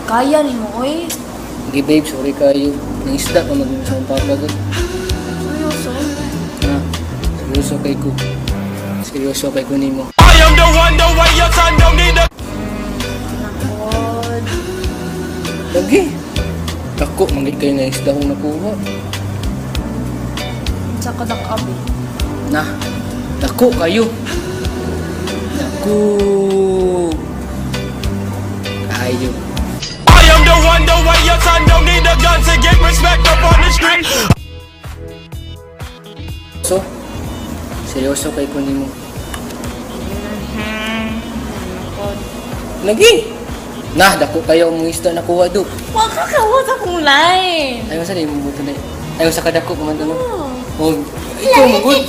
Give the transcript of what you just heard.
Kaya ni mo, oy. Hindi babe, sorry kayo. Nangisda pa mag-usap ang papa ko. Seryoso? Ha? Seryoso kay ko. Seryoso kay ko nimo. I am the one, the way your son don't need a... Nakod. Lagi. Dako, manggit kayo na isda kong nakuha. Sa kadakabi. Nah, dako kayo. Dako. Kayo. I am the one, the way your son don't need a gun to get respect up on the street. So, seryoso kay ko nimo. Nakod. Lagi. Nah, dako kayo ang isda nakuha do. Huwag ka kawat akong line. Ayaw sa rin mo buto na. Ayaw sa kadako kumanto mo. Oh. Oh, ikaw magod.